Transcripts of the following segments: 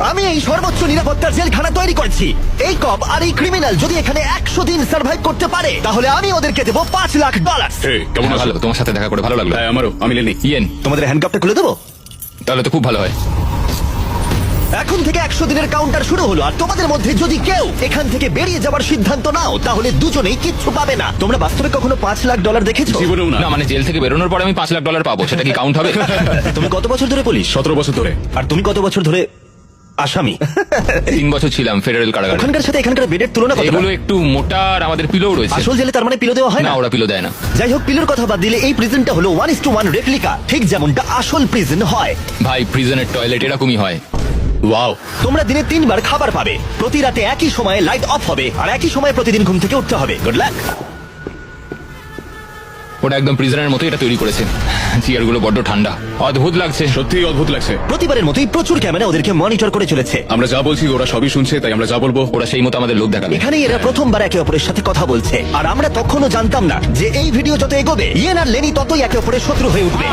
আমি এই সর্বোচ্চ নিরাপত্তার জেলখানা তৈরি করেছি। এই কপ আর এই ক্রিমিনাল যদি এখানে 100 দিন সার্ভাইভ করতে পারে তাহলে আমি ওদেরকে দেবো $5,00,000। কেমন ভালো, আছো? তোমার সাথে দেখা করে ভালো লাগলো। হ্যাঁ আমারও। আমি লেনি। ইয়েন, তোমাদের হ্যান্ডকাপটা খুলে দেবো। তাহলে তো খুব ভালো হয়। এখন থেকে 100 দিনের কাউন্টার শুরু হলো, আর তোমাদের মধ্যে যদি কেউ এখান থেকে বেরিয়ে যাওয়ার সিদ্ধান্ত নাও তাহলে দুজনেই কিচ্ছু পাবে না। তোমরা বাস্তবে কখনো $5,00,000 দেখেছো? জীবনেও না। না মানে জেল থেকে বেরোনোর পর আমি $5,00,000 পাবো, সেটা কি কাউন্ট হবে? তুমি কত বছর ধরে পুলিশ? 17 বছর ধরে। আর তুমি কত বছর ধরে আসামি? 3 বছর ছিলাম ফেডারেল কারাগারে। ওখানকার সাথে এখানকার বেডের তুলনা কত? এগুলো একটু মোটা আর আমাদের পিলো রয়েছে। আসল জেলে তার মানে পিলো দেওয়া হয় না, না? ওরা পিলো দেয় না। যাই হোক, পিলোর কথা বাদ দিলে এই প্রিজনটা হলো 1:1 রেপ্লিকা, ঠিক যেমনটা আসল প্রিজন হয়। ভাই, প্রিজনের টয়লেট এরকমই হয়। ওয়াও। তোমরা দিনে 3 বার খাবার পাবে, প্রতি রাতে একই সময়ে লাইট অফ হবে, আর একই সময়ে প্রতিদিন ঘুম থেকে উঠতে হবে। Good luck. ওটা একদম প্রিজনের মতোই এটা তৈরি করেছে। চেয়ারগুলো বড্ড ঠান্ডা, অদ্ভুত লাগছে। সত্যিই অদ্ভুত লাগছে। প্রতিবারের মতোই প্রচুর ক্যামেরা ওদেরকে মনিটর করে চলেছে। আমরা যা বলছি ওরা সবই শুনছে, তাই আমরা যা বলবো ওরা সেই মতো আমাদের লোক দেখাবে। এখানেই এরা প্রথমবার একে অপরের সাথে কথা বলছে, আর আমরা তখনও জানতাম না যে এই ভিডিও যত এগোবে ইয়েন আর লেনি ততই একে অপরের শত্রু হয়ে উঠবে,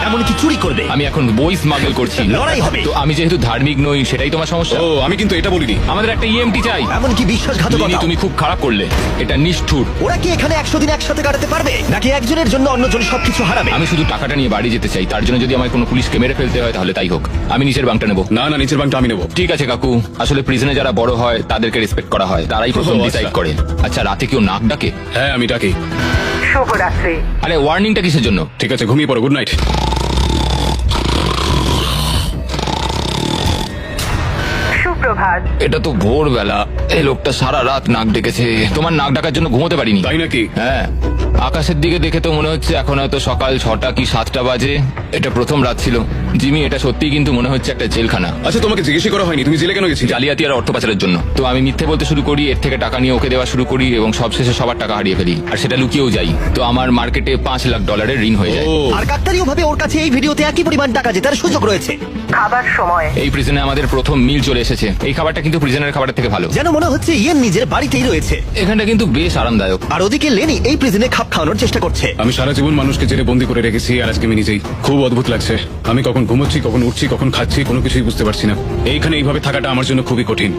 এমনকি চুরি করবে। আমি এখন বই স্মাগল করছি। লড়াই হবে। তো আমি যেহেতু ধার্মিক নই, সেটাই তোমার সমস্যা। ও আমি কিন্তু এটা বলিনি। আমাদের একটা ইএমটি চাই। এমনকি বিশ্বাসঘাতকতা। লিনি, তুমি খুব খারাপ করলে, এটা নিষ্ঠুর। ওরা কি এখানে 100 দিন একসাথে কাটাতে পারবে, নাকি একজনের জন্য অন্যজন সবকিছু হারাবে? আমি শুধু টাকাটা নিয়ে বাড়ি যেতে চাই, তার জন্য যদি আমার কোনো পুলিশকে মেরে ফেলতে হয় তাহলে তাই হোক। আমি নিচের বাংটা নেবো। না না, নিচের বাংটা আমি নেবো। ঠিক আছে কাকু, আসলে প্রিজনে যারা বড় হয় তাদেরকে রেসপেক্ট করা হয়, তারাই প্রথম ও, আচ্ছা। ডিসাইড করে। আচ্ছা, রাতে কেউ নাক ডাকে? হ্যাঁ আমি ডাকি। শুভরাত্রি। আরে ওয়ার্নিংটা কিসের জন্য? ঠিক আছে, ঘুমিয়ে পড়ো। Good night. সুপ্রভাত। এটা তো ভোরবেলা, এই লোকটা সারা রাত নাক ডেকেছে। তোমার নাক ডাকার জন্য ঘুমোতে পারিনি। তাই নাকি? হ্যাঁ, আকাশের দিকে দেখে তো মনে হচ্ছে এখন হয়তো সকাল 6টা কি 7টা বাজে। এটা প্রথম রাত ছিল। জিমি, এটা সত্যি কিন্তু মনে হচ্ছে একটা জেলখানা। আচ্ছা তোমাকে জিজ্ঞেস করা হয়নি তুমি জেলে কেন গেছিলে? জালিয়াতি আর অর্থ পাচারের জন্য। তো আমি মিথ্যে বলতে শুরু করি, এর থেকে টাকা নিয়ে ওকে দেওয়া শুরু করি, এবং সবশেষে সবার টাকা হারিয়ে ফেলি, আর সেটা লুকিয়েও যাই। তো আমার মার্কেটে $5,00,000 ঋণ হয়ে যায়। ও আর কাকতালীয় ভাবে ওর কাছে এই ভিডিওতে একই পরিমাণ টাকা জেতার সুযোগ রয়েছে। খাবার সময়। এই প্রিজনে আমাদের প্রথম মিল চলে এসেছে। এই খাবারটা কিন্তু প্রিজনের খাবারের থেকে ভালো। যেন মনে হচ্ছে ইয়েন নিজের বাড়িতেই রয়েছে। এখানটা কিন্তু বেশ আরামদায়ক। আর ওদিকে লেনি এই প্রিজনে খাপ খাওয়ানোর চেষ্টা করছে। আমি সারা জীবন মানুষকে জেলে বন্দি করে রেখেছি, আর আজকে আমি নিজেই। খুব অদ্ভুত লাগছে। আমি কখন ঘুমোচ্ছি, কখন উঠছি, কখন খাচ্ছি, কোনো কিছুই বুঝতে পারছি না। এইখানে এইভাবে থাকাটা আমার জন্য খুবই কঠিন।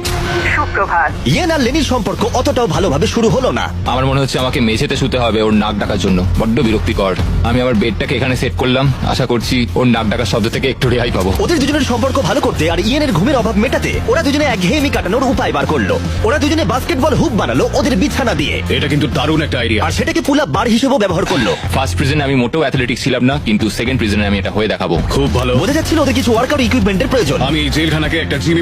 সুপ্রভাত। ইয়েন আর লেনির সম্পর্ক অতটাও ভালোভাবে শুরু হলো না। আমার মনে হচ্ছে আমাকে মেঝেতে শুতে হবে ওর নাক ডাকার জন্য। বড্ড বিরক্তিকর। আমি আমার বেডটাকে এখানে সেট করলাম, আশা করছি ওর নাক ডাকার শব্দ থেকে একটু রেহাই পাবো। ওদের দুজনের সম্পর্ক ভালো করতে আর ইয়েনের ঘুমের অভাব মেটাতে ওরা দুজনে একঘেয়েমি কাটানোর উপায় বার করলো। ওরা দুজনে বাস্কেটবল হুপ বানালো ওদের বিছানা দিয়ে, এটা কিন্তু দারুণ একটা আইডিয়া। আর সেটাকে পুল আপ বার হিসেবেও ব্যবহার করলো। ফার্স্ট প্রিজনে আমি মোটেও অ্যাথলেটিক ছিলাম না, কিন্তু সেকেন্ড প্রিজনে আমি এটা হয়ে দেখাবো। খুব ভালো। বোঝা যাচ্ছিল ওদের কিছু ওয়ার্কআউট ইকুইপমেন্টের প্রয়োজন। আমি এই জেলখানাকে একটা জিম